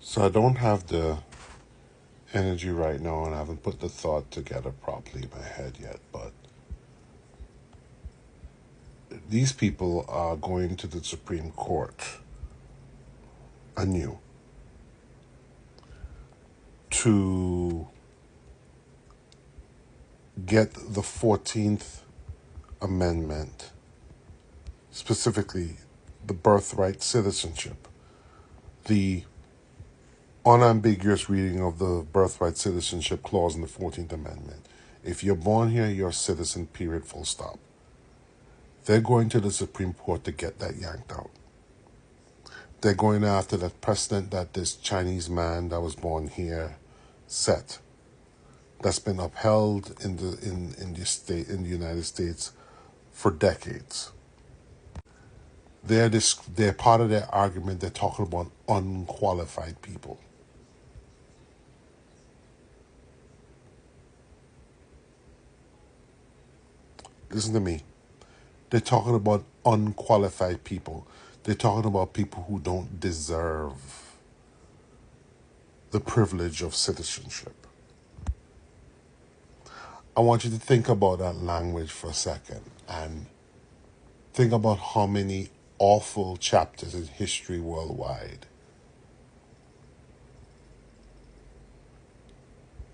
So I don't have the energy right now, and I haven't put the thought together properly in my head yet, but these people are going to the Supreme Court anew to get the 14th Amendment, specifically the birthright citizenship, the unambiguous reading of the birthright citizenship clause in the 14th Amendment. If you're born here, you're a citizen, period, full stop. They're going to the Supreme Court to get that yanked out. They're going after that precedent that this Chinese man that was born here set, that's been upheld in the United States for decades. They're part of their argument. They're talking about unqualified people. Listen to me. They're talking about unqualified people. They're talking about people who don't deserve the privilege of citizenship. I want you to think about that language for a second and think about how many awful chapters in history worldwide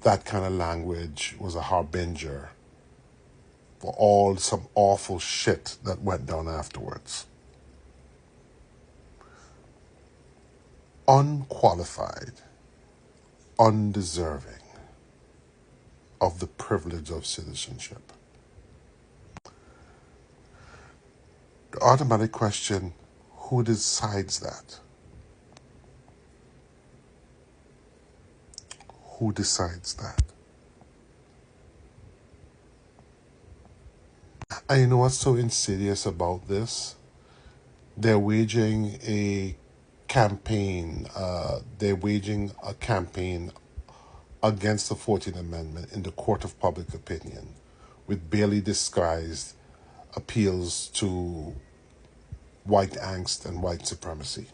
that kind of language was a harbinger for some awful shit that went down afterwards. Unqualified, undeserving of the privilege of citizenship. The automatic question, who decides that? Who decides that? And you know what's so insidious about this? They're waging a campaign. They're waging a campaign against the 14th Amendment in the court of public opinion with barely disguised appeals to white angst and white supremacy.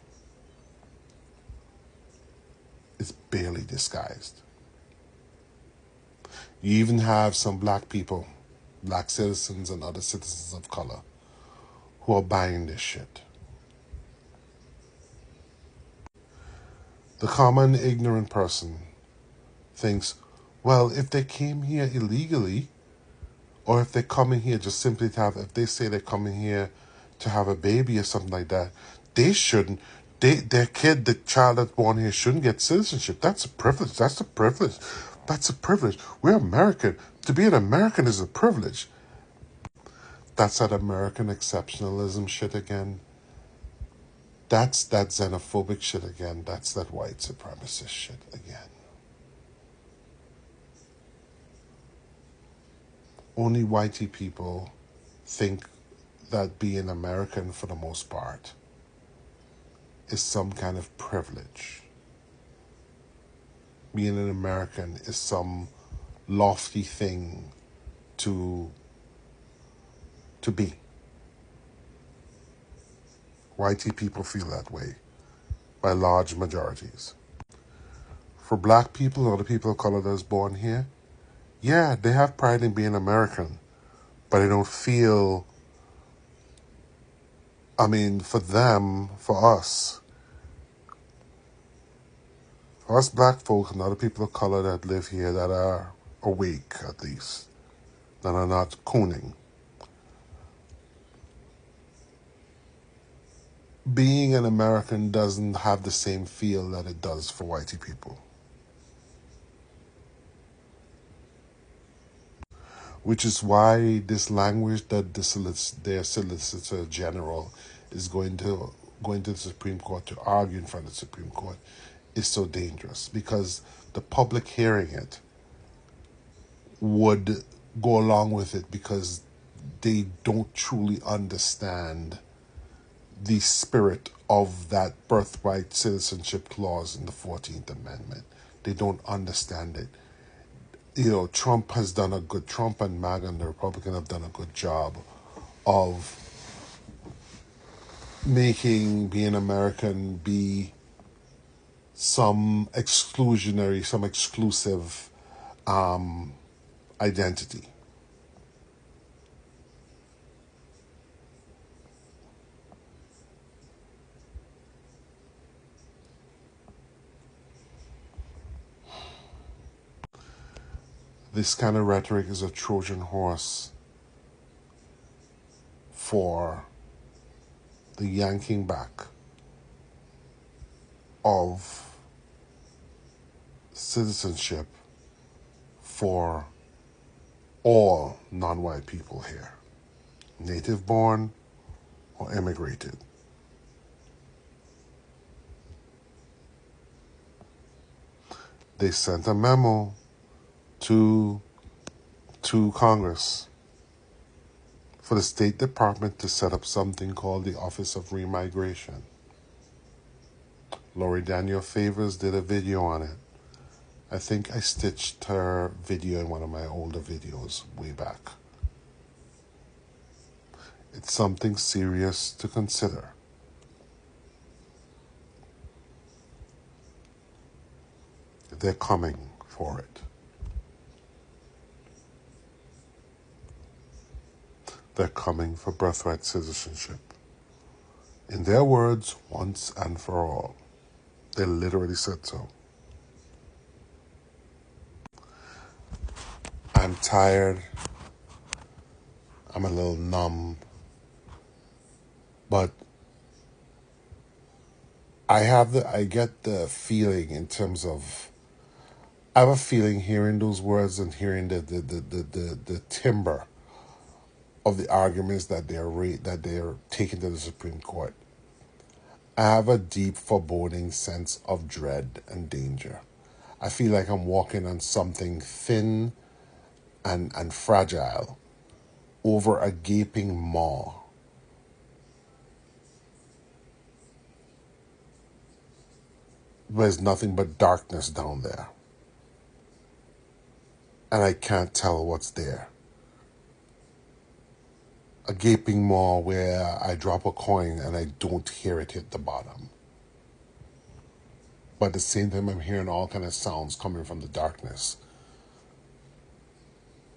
It's barely disguised. You even have some black people, black citizens and other citizens of color, who are buying this shit. The common ignorant person thinks, well, if they came here illegally, or if they're coming here just simply to have, if they say they're coming here to have a baby or something like that, they shouldn't, their kid, the child that's born here, shouldn't get citizenship. That's a privilege. That's a privilege. That's a privilege. We're American. To be an American is a privilege. That's that American exceptionalism shit again. That's that xenophobic shit again. That's that white supremacist shit again. Only whitey people think that being American, for the most part, is some kind of privilege. Being an American is some lofty thing to be. Whitey people feel that way by large majorities. For black people or the people of color that's born here, yeah, they have pride in being American, but they don't feel, for them, for us black folks and other people of color that live here that are awake, at least, that are not cooning, being an American doesn't have the same feel that it does for whitey people. Which is why this language that their Solicitor General is going to the Supreme Court to argue in front of the Supreme Court is so dangerous, because the public hearing it would go along with it because they don't truly understand the spirit of that birthright citizenship clause in the 14th Amendment. They don't understand it. Trump and MAGA and the Republican have done a good job of making being American be some exclusionary, some exclusive identity. This kind of rhetoric is a Trojan horse for the yanking back of citizenship for all non-white people here, native born or immigrated. They sent a memo to Congress for the State Department to set up something called the Office of Remigration. Lori Daniel Favors did a video on it. I think I stitched her video in one of my older videos way back. It's something serious to consider. They're coming for it. They're coming for birthright citizenship. In their words, once and for all. They literally said so. I'm tired. I'm a little numb. But I get the feeling in terms of, I have a feeling hearing those words and hearing the timbre of the arguments that they're taking to the Supreme Court. I have a deep foreboding sense of dread and danger. I feel like I'm walking on something thin and fragile over a gaping maw. There's nothing but darkness down there. And I can't tell what's there. A gaping maw where I drop a coin and I don't hear it hit the bottom. But at the same time, I'm hearing all kind of sounds coming from the darkness.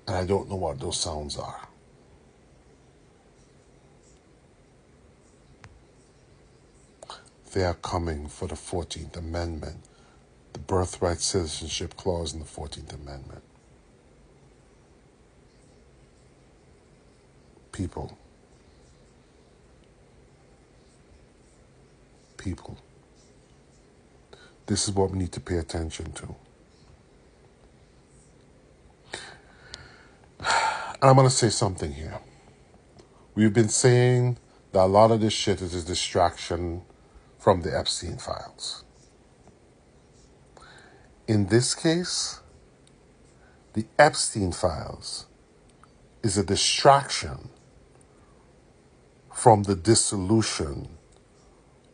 And I don't know what those sounds are. They are coming for the 14th Amendment, the birthright citizenship clause in the 14th Amendment. People. This is what we need to pay attention to. And I'm going to say something here. We've been saying that a lot of this shit is a distraction from the Epstein files. In this case, the Epstein files is a distraction from the dissolution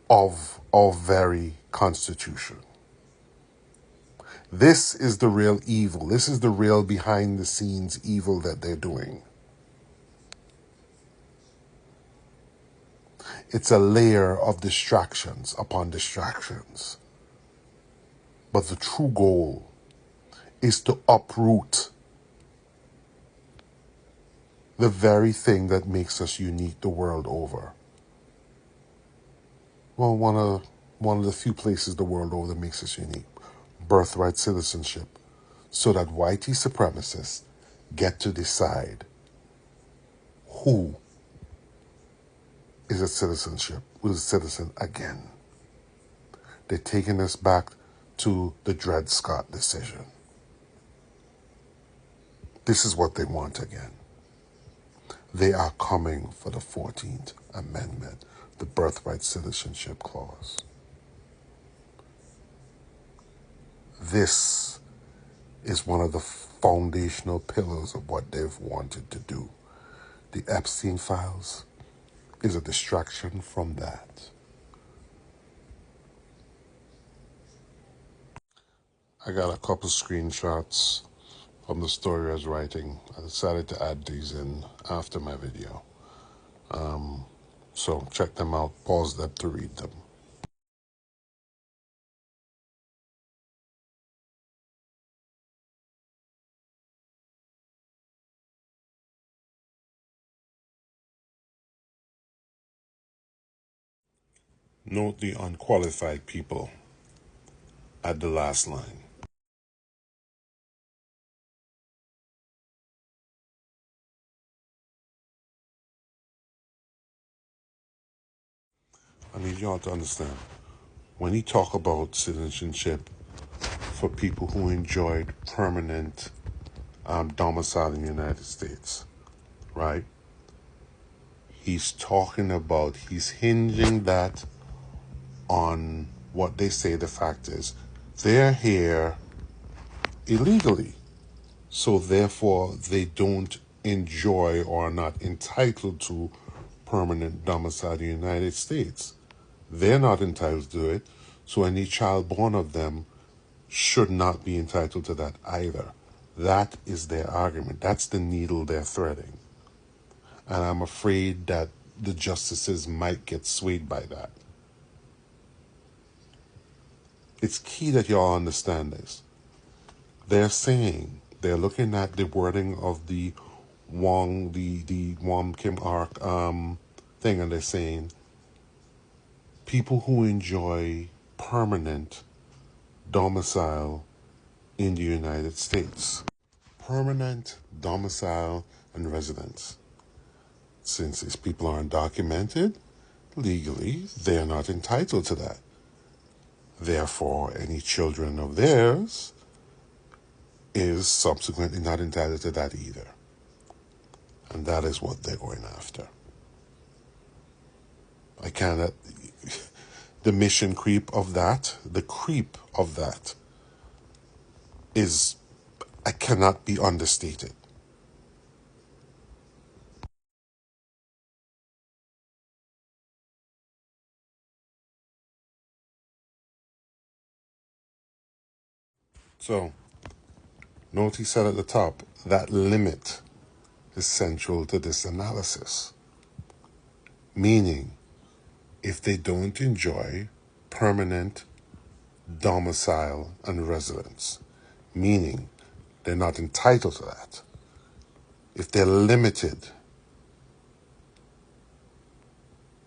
of our very Constitution. This is the real evil. This is the real behind-the-scenes evil that they're doing. It's a layer of distractions upon distractions. But the true goal is to uproot the very thing that makes us unique the world over. Well, one of the few places the world over that makes us unique. Birthright citizenship. So that whitey supremacists get to decide who is a citizen again. They're taking us back to the Dred Scott decision. This is what they want again. They are coming for the 14th Amendment, the birthright citizenship clause. This is one of the foundational pillars of what they've wanted to do. The Epstein files is a distraction from that. I got a couple screenshots from the story I was writing. I decided to add these in after my video. So check them out, pause them to read them. Note the unqualified people at the last line. I need y'all to understand, when he talk about citizenship for people who enjoyed permanent domicile in the United States, right? He's talking about, he's hinging that on what they say the fact is. They're here illegally, so therefore they don't enjoy or are not entitled to permanent domicile in the United States. They're not entitled to it, so any child born of them should not be entitled to that either. That is their argument. That's the needle they're threading. And I'm afraid that the justices might get swayed by that. It's key that y'all understand this. They're saying, they're looking at the wording of the Wong Kim Ark thing, and they're saying people who enjoy permanent domicile in the United States. Permanent domicile and residence. Since these people are undocumented, legally, they are not entitled to that. Therefore, any children of theirs is subsequently not entitled to that either. And that is what they're going after. I cannot, the mission creep of that, the creep of that is, I cannot be understated. So, note he said at the top, that limit is central to this analysis. Meaning, if they don't enjoy permanent domicile and residence, meaning they're not entitled to that. If they're limited,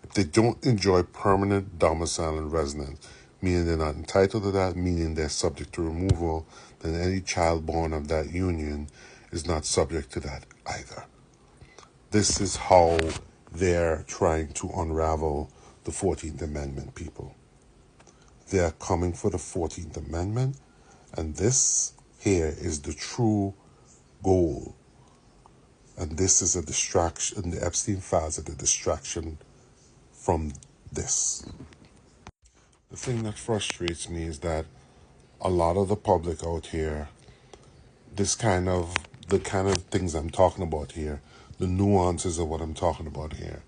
if they don't enjoy permanent domicile and residence, meaning they're not entitled to that, meaning they're subject to removal, then any child born of that union is not subject to that either. This is how they're trying to unravel the 14th Amendment, people. They're coming for the 14th Amendment, and this here is the true goal. And this is a distraction, the Epstein files are a distraction from this. The thing that frustrates me is that a lot of the public out here, the kind of things I'm talking about here, the nuances of what I'm talking about here,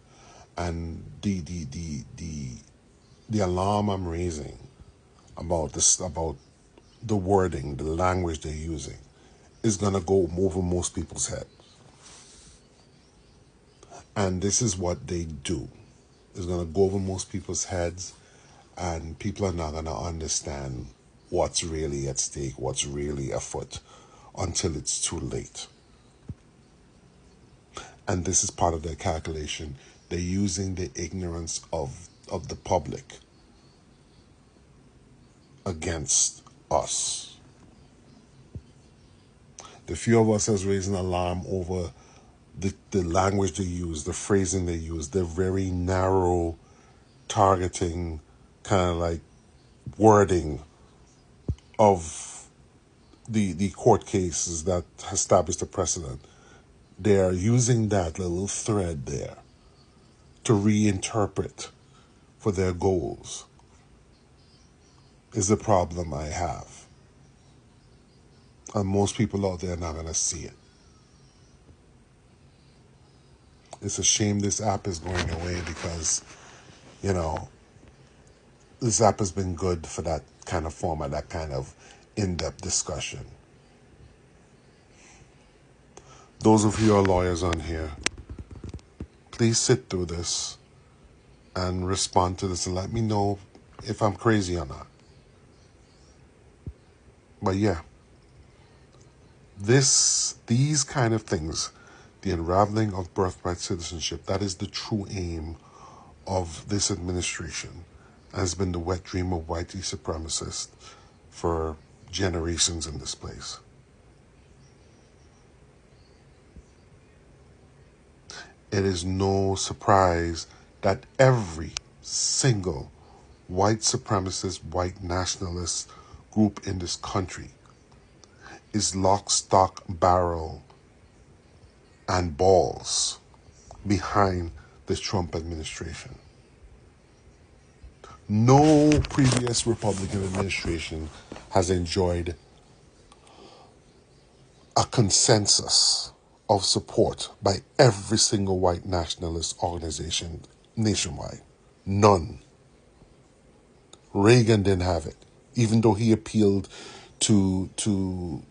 and the alarm I'm raising about this, about the wording, the language they're using, is gonna go over most people's head. And this is what they do. It's gonna go over most people's heads, and people are not gonna understand what's really at stake, what's really afoot, until it's too late. And this is part of their calculation. They're using the ignorance of the public against us. The few of us has raised an alarm over the language they use, the phrasing they use, the very narrow targeting kind of like wording of the court cases that established the precedent. They're using that little thread there to reinterpret for their goals, is the problem I have. And most people out there are not going to see it. It's a shame this app is going away because, you know, this app has been good for that kind of format, that kind of in-depth discussion. Those of you who are lawyers on here, please sit through this and respond to this and let me know if I'm crazy or not. But yeah, these kind of things, the unraveling of birthright citizenship, that is the true aim of this administration. has been the wet dream of white supremacists for generations in this place. It is no surprise that every single white supremacist, white nationalist group in this country is lock, stock, barrel, and balls behind the Trump administration. No previous Republican administration has enjoyed a consensus of support by every single white nationalist organization nationwide. None. Reagan didn't have it, even though he appealed to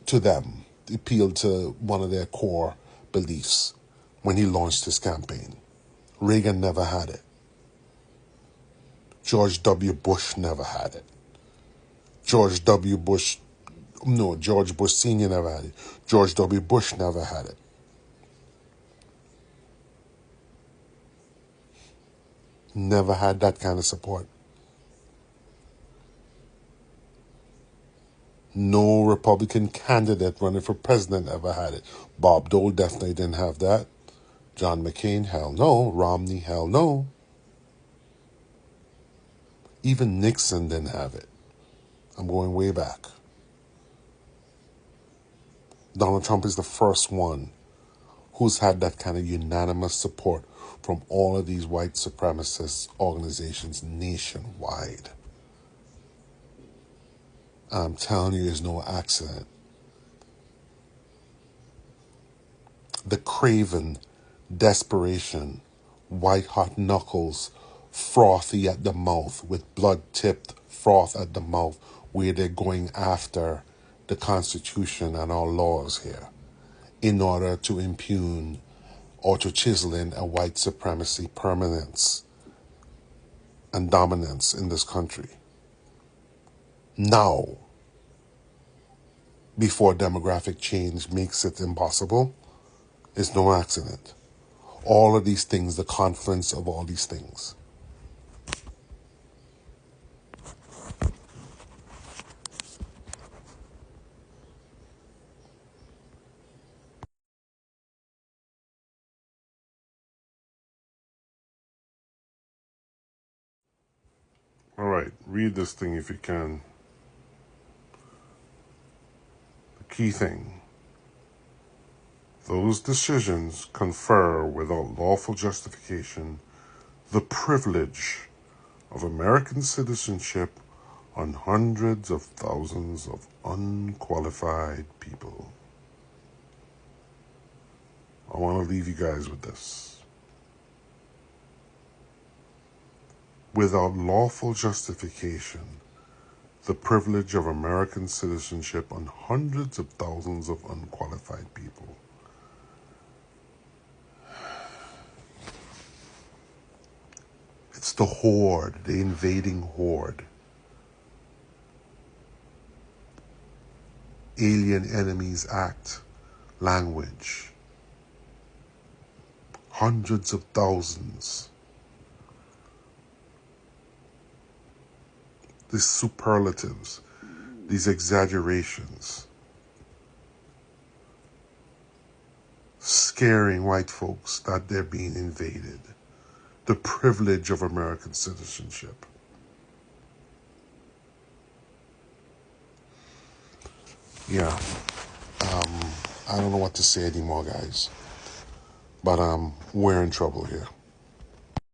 them. He appealed to one of their core beliefs when he launched his campaign. Reagan never had it. George W. Bush never had it. George Bush Sr. never had it. George W. Bush never had it. Never had that kind of support. No Republican candidate running for president ever had it. Bob Dole definitely didn't have that. John McCain, hell no. Romney, hell no. Even Nixon didn't have it. I'm going way back. Donald Trump is the first one who's had that kind of unanimous support from all of these white supremacist organizations nationwide. And I'm telling you, it's no accident. The craven, desperation, white hot knuckles, frothy at the mouth, with blood-tipped froth at the mouth, where they're going after the Constitution and our laws here in order to impugn or to chisel in a white supremacy permanence and dominance in this country. Now, before demographic change makes it impossible, it's no accident. All of these things, the confluence of all these things. All right, read this thing if you can. The key thing. Those decisions confer without lawful justification the privilege of American citizenship on hundreds of thousands of unqualified people. I want to leave you guys with this. Without lawful justification, the privilege of American citizenship on hundreds of thousands of unqualified people. It's the horde, the invading horde. Alien Enemies Act language. Hundreds of thousands. These superlatives, these exaggerations, scaring white folks that they're being invaded. The privilege of American citizenship. Yeah, I don't know what to say anymore, guys. But we're in trouble here.